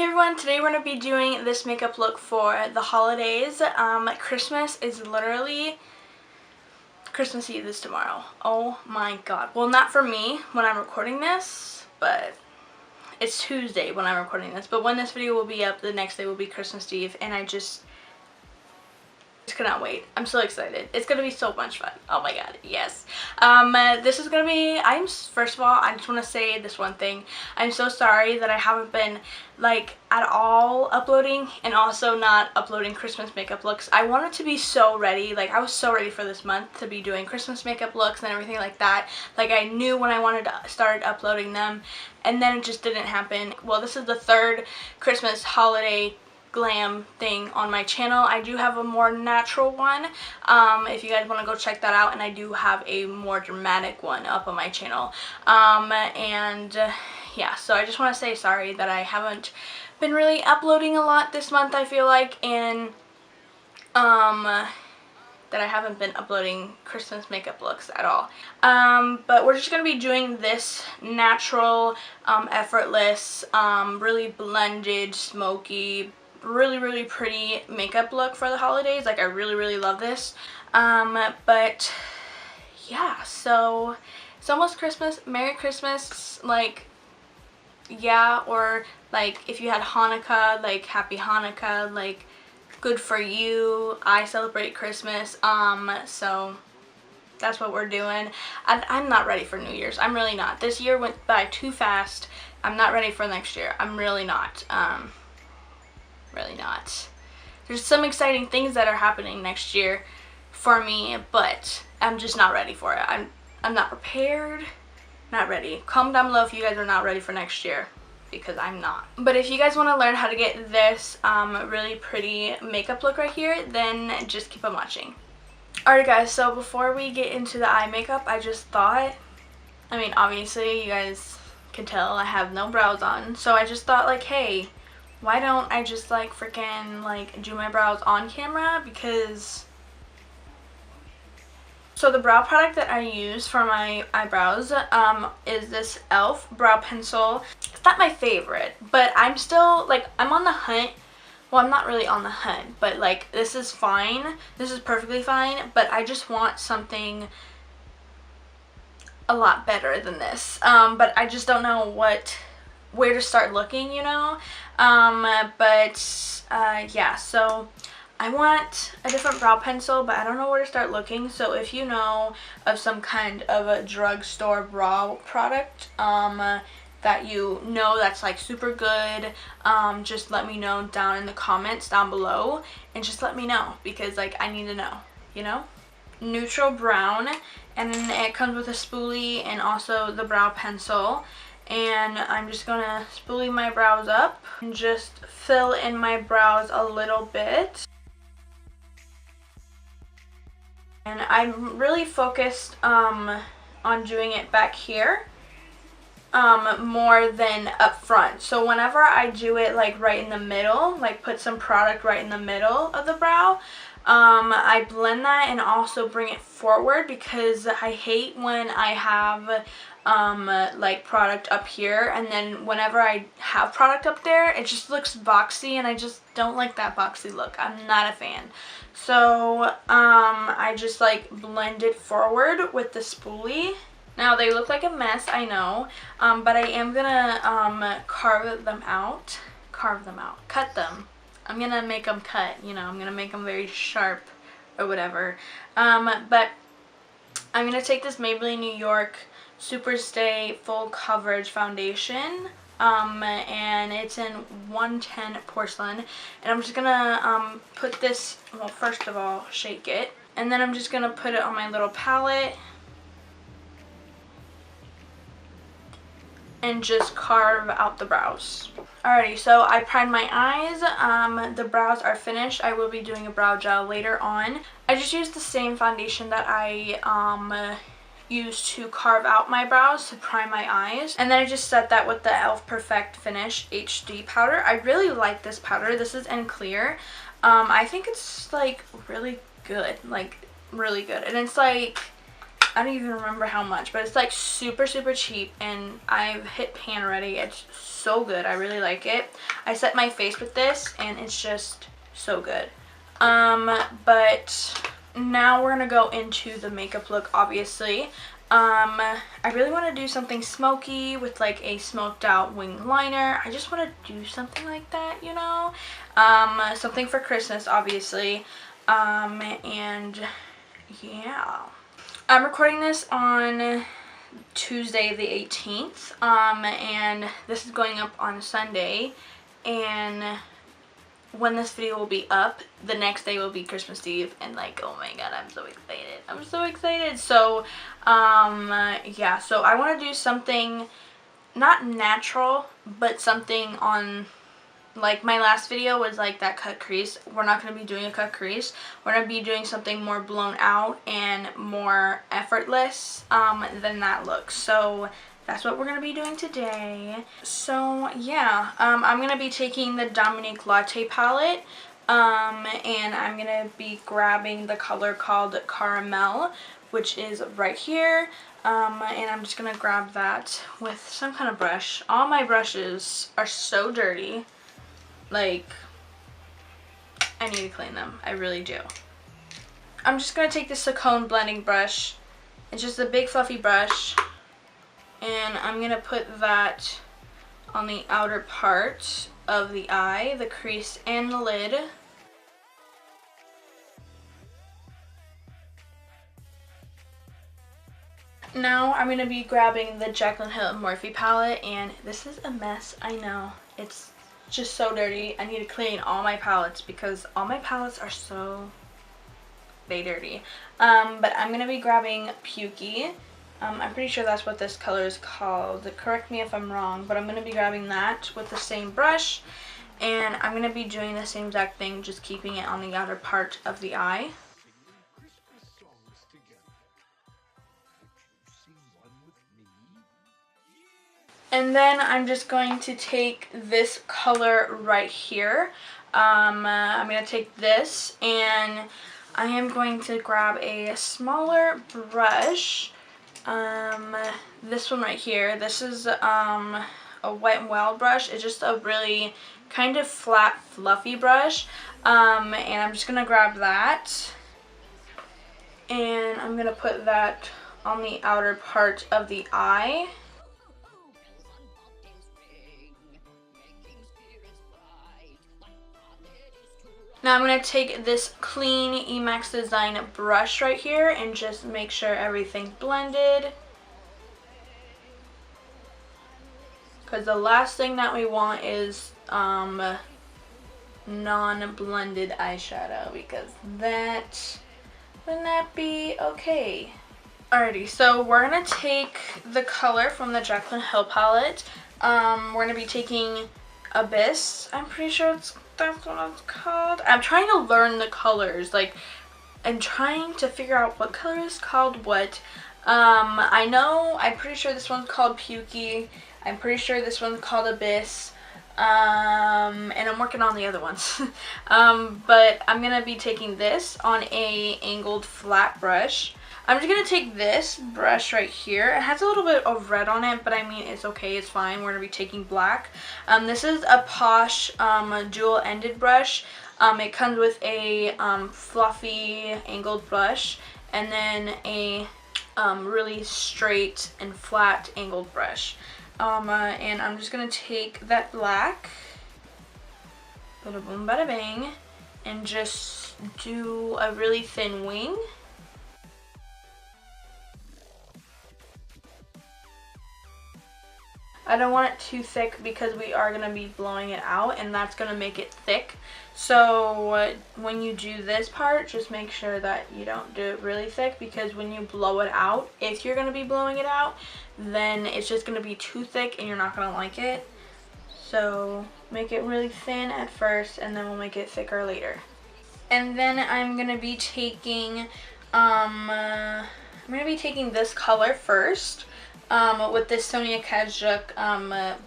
Hey everyone, today we're going to be doing this makeup look for the holidays. Christmas is literally, Christmas Eve is tomorrow. Oh my god. Well, not for me when I'm recording this, but it's Tuesday when I'm recording this. But when this video will be up, the next day will be Christmas Eve, and I just cannot wait. I'm so excited. It's gonna be so much fun. Oh my god, yes. This is gonna be, first of all, I just want to say this one thing. I'm so sorry that I haven't been like at all uploading, and also not uploading Christmas makeup looks. I wanted to be so ready. Like, I was so ready for this month to be doing Christmas makeup looks and everything like that. Like, I knew when I wanted to start uploading them, and then it just didn't happen. Well, this is the third Christmas holiday glam thing on my channel. I do have a more natural one if you guys want to go check that out, and I do have a more dramatic one up on my channel. Yeah, so I just want to say sorry that I haven't been really uploading a lot this month, I feel like, and that I haven't been uploading Christmas makeup looks at all. But we're just going to be doing this natural, effortless, really blended, smoky, really pretty makeup look for the holidays. Like, I really love this. But yeah, so it's almost Christmas. Merry Christmas. Like, yeah, or like if you had Hanukkah, like happy Hanukkah, like good for you. I celebrate Christmas, so that's what we're doing. I'm not ready for New Year's. I'm really not. This year went by too fast. I'm not ready for next year. I'm really not. Really not. There's some exciting things that are happening next year for me, but I'm just not ready for it. I'm not prepared. Not ready. Comment down below if you guys are not ready for next year, because I'm not. But if you guys want to learn how to get this really pretty makeup look right here, then just keep on watching. Alright guys, so before we get into the eye makeup, I just thought, I mean, obviously you guys can tell I have no brows on, so I just thought, like, hey, why don't I just like freaking like do my brows on camera? Because so the brow product that I use for my eyebrows is this e.l.f. brow pencil. It's not my favorite, but I'm still like, I'm on the hunt. Well, I'm not really on the hunt, but like, this is fine. This is perfectly fine, but I just want something a lot better than this. But I just don't know where to start looking, you know. Yeah, so I want a different brow pencil, but I don't know where to start looking. So if you know of some kind of a drugstore brow product that you know that's like super good, just let me know down in the comments down below, and just let me know, because like I need to know, you know. Neutral brown, and then it comes with a spoolie and also the brow pencil. And I'm just gonna spoolie my brows up and just fill in my brows a little bit. And I'm really focused on doing it back here more than up front. So whenever I do it like right in the middle, like put some product right in the middle of the brow, I blend that and also bring it forward, because I hate when I have like product up here, and then whenever I have product up there, it just looks boxy, and I just don't like that boxy look. I'm not a fan. So I just like blend it forward with the spoolie. Now they look like a mess, I know, but I am gonna cut them. I'm gonna make them cut, you know, I'm gonna make them very sharp or whatever. But I'm gonna take this Maybelline New York Super Stay Full Coverage Foundation, and it's in 110 porcelain, and I'm just gonna put this, well, first of all, shake it, and then I'm just gonna put it on my little palette and just carve out the brows. Alrighty, so I primed my eyes. The brows are finished. I will be doing a brow gel later on. I just used the same foundation that I used to carve out my brows to prime my eyes, and then I just set that with the e.l.f. Perfect Finish HD powder. I really like this powder. This is in clear. I think it's like really good, like really good, and it's like I don't even remember how much, but it's like super cheap, and I've hit pan already. It's so good. I really like it. I set my face with this and it's just so good. But now we're gonna go into the makeup look, obviously. I really want to do something smoky with like a smoked out wing liner. I just want to do something like that, you know? Something for Christmas, obviously. And yeah. I'm recording this on Tuesday the 18th, and this is going up on Sunday, and when this video will be up, the next day will be Christmas Eve, and like, oh my god, I'm so excited. I'm so excited. So, yeah, so I want to do something not natural, but something on, like my last video was like that cut crease. We're not going to be doing a cut crease. We're going to be doing something more blown out and more effortless than that look. So that's what we're going to be doing today. So yeah, I'm going to be taking the Dominique Latte palette, and I'm going to be grabbing the color called Caramel, which is right here. And I'm just going to grab that with some kind of brush. All my brushes are so dirty. Like, I need to clean them. I really do. I'm just going to take this Silicone blending brush. It's just a big fluffy brush. And I'm going to put that on the outer part of the eye, the crease, and the lid. Now I'm going to be grabbing the Jaclyn Morphe palette, and this is a mess, I know. It's just so dirty. I need to clean all my palettes because all my palettes are so dirty. But I'm going to be grabbing Pukey. I'm pretty sure that's what this color is called. Correct me if I'm wrong, but I'm going to be grabbing that with the same brush, and I'm going to be doing the same exact thing, just keeping it on the outer part of the eye. And then I'm just going to take this color right here. I'm going to take this, and I am going to grab a smaller brush. This one right here. This is a Wet n Wild brush. It's just a really kind of flat, fluffy brush. And I'm just going to grab that, and I'm going to put that on the outer part of the eye. Now I'm going to take this clean Emax Design brush right here and just make sure everything's blended. Because the last thing that we want is non-blended eyeshadow, because that would not be okay. Alrighty, so we're going to take the color from the Jaclyn Hill palette. We're going to be taking Abyss. I'm pretty sure that's what it's called. I'm trying to learn the colors. Like, I'm trying to figure out what color is called what. I know, I'm pretty sure this one's called Pukey. I'm pretty sure this one's called Abyss. And I'm working on the other ones. But I'm going to be taking this on a angled flat brush. I'm just going to take this brush right here. It has a little bit of red on it, but I mean, it's okay, it's fine. We're going to be taking black. This is a Posh dual-ended brush. It comes with a fluffy angled brush, and then a really straight and flat angled brush. And I'm just going to take that black, bada boom, bada bang, and just do a really thin wing. I don't want it too thick because we are going to be blowing it out, and that's going to make it thick. So when you do this part, just make sure that you don't do it really thick, because when you blow it out, if you're going to be blowing it out, then it's just going to be too thick and you're not going to like it. So make it really thin at first, and then we'll make it thicker later. And then I'm going to be taking this color first. With this Sonia Kajuk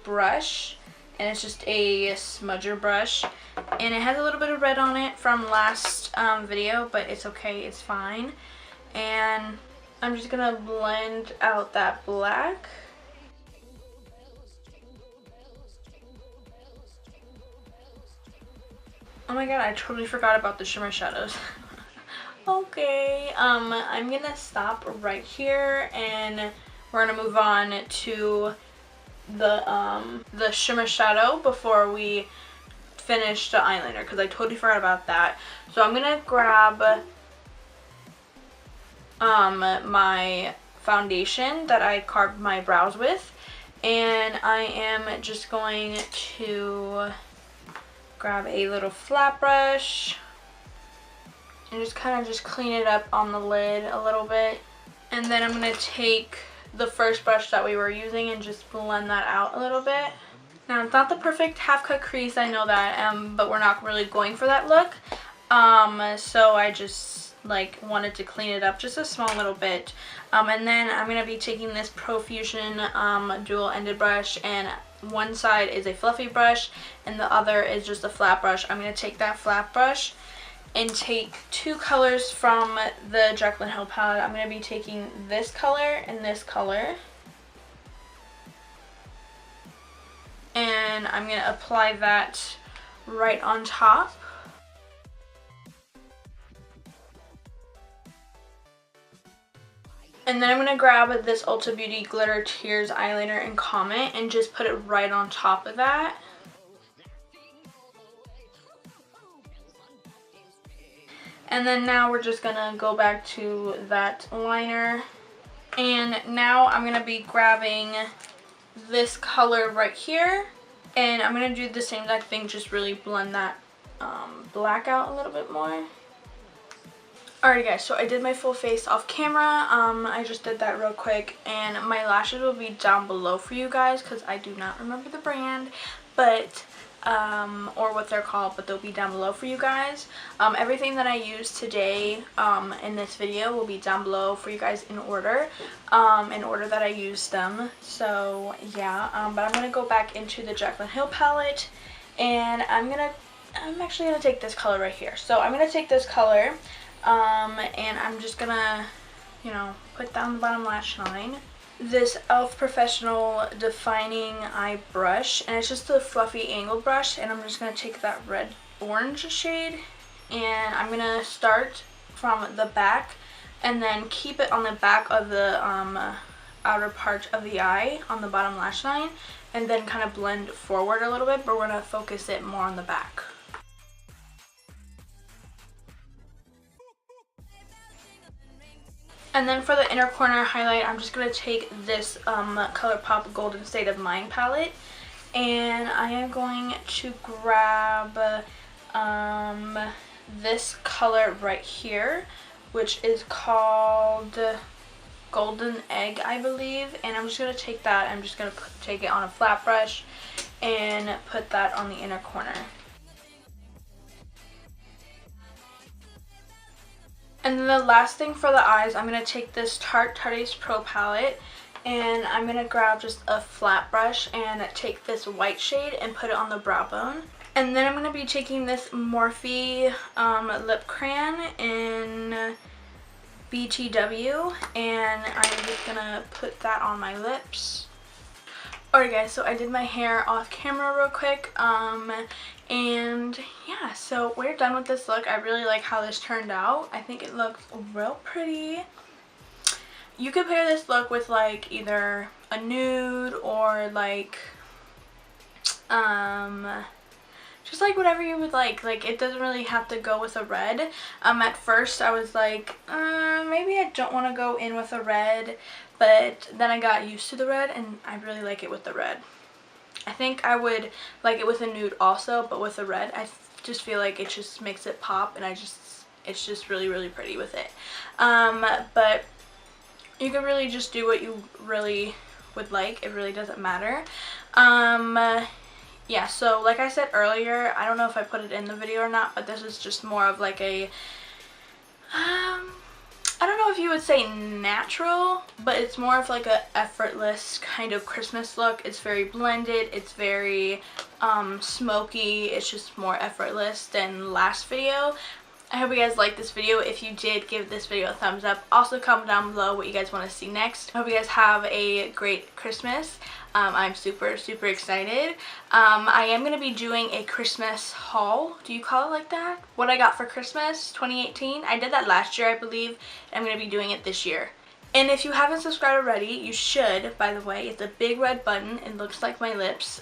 brush, and it's just a smudger brush, and it has a little bit of red on it from last video, but it's okay, it's fine. And I'm just gonna blend out that black. Oh my god, I totally forgot about the shimmer shadows. Okay, I'm gonna stop right here and we're gonna move on to the shimmer shadow before we finish the eyeliner, because I totally forgot about that. So I'm gonna grab my foundation that I carved my brows with, and I am just going to grab a little flat brush and just kind of just clean it up on the lid a little bit. And then I'm going to take the first brush that we were using and just blend that out a little bit. Now, it's not the perfect half cut crease, I know that, but we're not really going for that look. So I just like wanted to clean it up just a small little bit. And then I'm going to be taking this Profusion dual ended brush, and one side is a fluffy brush and the other is just a flat brush. I'm going to take that flat brush and take two colors from the Jaclyn Hill palette. I'm going to be taking this color and this color. And I'm going to apply that right on top. And then I'm going to grab this Ulta Beauty Glitter Tears eyeliner in Comet and just put it right on top of that. And then now we're just going to go back to that liner. And now I'm going to be grabbing this color right here. And I'm going to do the same exact thing, just really blend that black out a little bit more. Alright guys, so I did my full face off camera. I just did that real quick, and my lashes will be down below for you guys because I do not remember the brand, but or what they're called, but they'll be down below for you guys. Everything that I used today in this video will be down below for you guys in order that I used them. So yeah, but I'm gonna go back into the Jaclyn Hill palette, and I'm actually gonna take this color right here. So I'm gonna take this color. And I'm just gonna, you know, put down the bottom lash line. This e.l.f. Professional Defining Eye Brush, and it's just a fluffy angled brush, and I'm just gonna take that red orange shade, and I'm gonna start from the back and then keep it on the back of the outer part of the eye on the bottom lash line, and then kind of blend forward a little bit, but we're gonna focus it more on the back. And then for the inner corner highlight, I'm just going to take this ColourPop Golden State of Mind palette. And I am going to grab this color right here, which is called Golden Egg, I believe. And I'm just going to take that, I'm just going to take it on a flat brush and put that on the inner corner. And then the last thing for the eyes, I'm going to take this Tarte Tartiest Pro palette, and I'm going to grab just a flat brush and take this white shade and put it on the brow bone. And then I'm going to be taking this Morphe lip crayon in BTW, and I'm just going to put that on my lips. Alright guys, so I did my hair off camera real quick, and yeah, so we're done with this look. I really like how this turned out. I think it looks real pretty. You could pair this look with like either a nude or like just like whatever you would like. Like, it doesn't really have to go with a red. At first I was like, maybe I don't want to go in with a red, but then I got used to the red and I really like it with the red. I think I would like it with a nude also, but with a red I just feel like it just makes it pop, and it's just really, really pretty with it. But you can really just do what you really would like. It really doesn't matter. Yeah, so like I said earlier, I don't know if I put it in the video or not, but this is just more of like a I don't know if you would say natural, but it's more of like a effortless kind of Christmas look. It's very blended, it's very smoky, it's just more effortless than last video. I hope you guys liked this video. If you did, give this video a thumbs up. Also comment down below what you guys want to see next. I hope you guys have a great Christmas. I'm super excited. I am going to be doing a Christmas haul. Do you call it like that? What I got for Christmas 2018. I did that last year, I believe. I'm going to be doing it this year. And if you haven't subscribed already, you should, by the way. It's a big red button. It looks like my lips.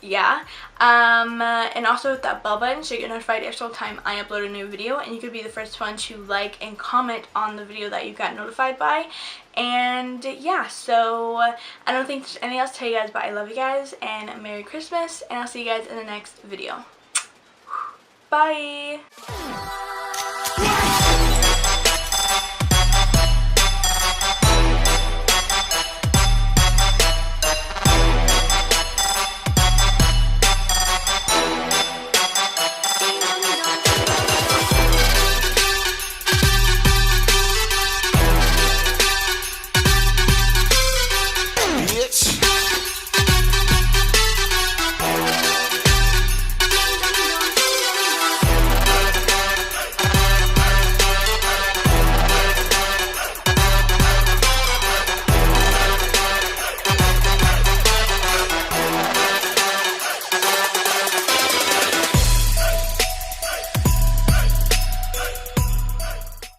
Yeah. And also hit that bell button so you get notified every single time I upload a new video, and you could be the first one to like and comment on the video that you got notified by. And yeah, so I don't think there's anything else to tell you guys, but I love you guys and Merry Christmas, and I'll see you guys in the next video. Bye.